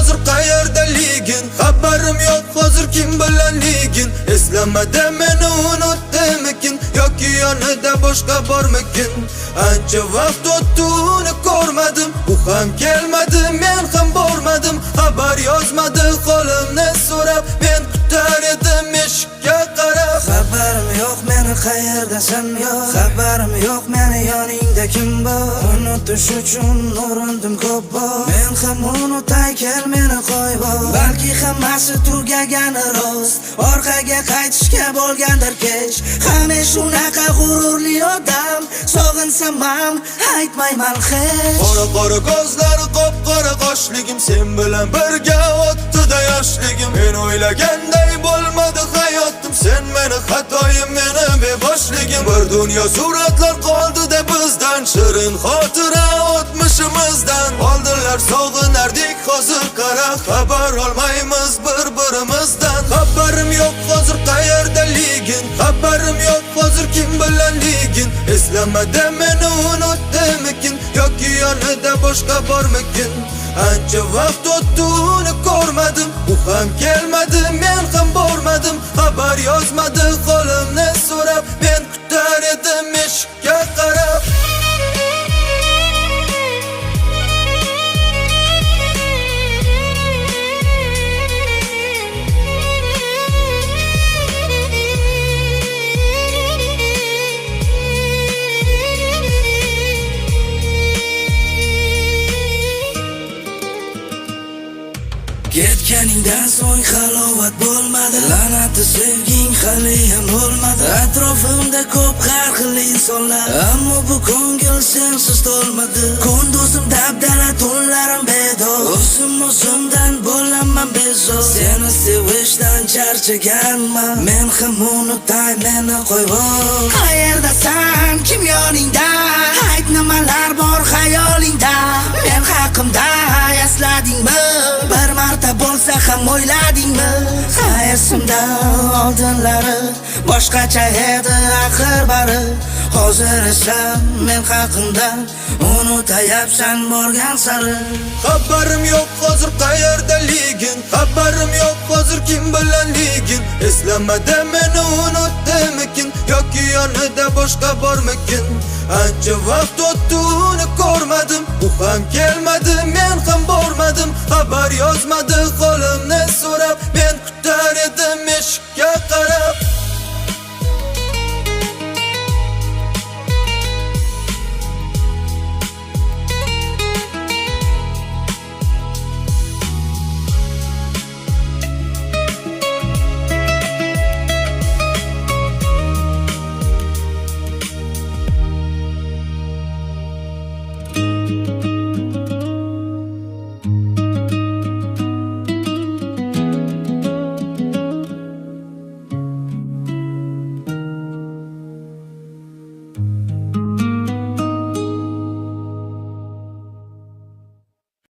hozir qayerdaligin, xabarim yo'q hozir kim bilanligin. Eslamada meni unutdimikin yoki yonida boshqa bormikin? Ancha vaqt o'tdi uni ko'rmadim, u ham kelmadi, men ham bormadim. Xabar yozmadi qo'limni so'rab, men kutar edim eshikka qarab. Xabarim yo'q meni qayerdasan yo'q, xabarim yo'q meni yoningda kim bor. Unutish uchun urindim ko'p bor, men ham unutay kel meni qo'yib. Balki hammasi tugagani rost, orqaga qaytishga bo'lgandir kech. Qani shunaqa g'ururli odam, sog'insam ham aytmayman hech. Qora ko'zlari, qop-qora qoshligim, sen bilan birga o'tdi-da yoshligim. Men o'ylaganday bo'lmadi hayotim, sen meni xatoyim, meni beboshligim. Bir dunyo suratlar qoldi-da bizdan, shirin xotira o'tmishimizdan. Oldinlar sog'inardik, hozir qara, xabar olmaymiz bir-birimizdan. Xabarim yo'q hozir qayerdaligin, xabarim yo'q hozir kim bilanligin. Eslamada meni unutdimikin yoki yonida boshqa bormikin? Ancha vaqt o'tdi uni ko'rmadim, u ham kelmadi, men ham bormadim. Xabar yozmadi qo'limni so'rab, men kutar edim eshikka qarab. Ketganingdan so'ng halovat bo'lmadi, la'nati sevging haliyam bo'lmadi. Atrofimda ko'p har xil insonlar, ammo bu ko'ngil sensiz to'lmadi. Kunduzim dabdala, tunlarim bedor, o'zimdan bo'laman bezor. Seni sevishdan charchaganman, men ham unutay meni qo'yib. Qayerdasan, kim yoningda? Ayt nimalar bor xayolingda? Men haqimda esladingmi? Bir marta bo'lsa ham o'yladingmi? Esimda oldinlari boshqacha edi axir bari. Hozir esa men haqimda unutayapsan borgan sari. Xabarim yo'q hozir qayerdaligin, xabarim yo'q hozir kim bilanligin. Eslamada meni unutdimikin yoki yonida boshqa bormikin? Ancha vaqt o'tdi uni ko'rmadim, u ham kelmadi, men ham bormadim. Xabar yozmadi qo'limni so'rab, men kutar edim eshikka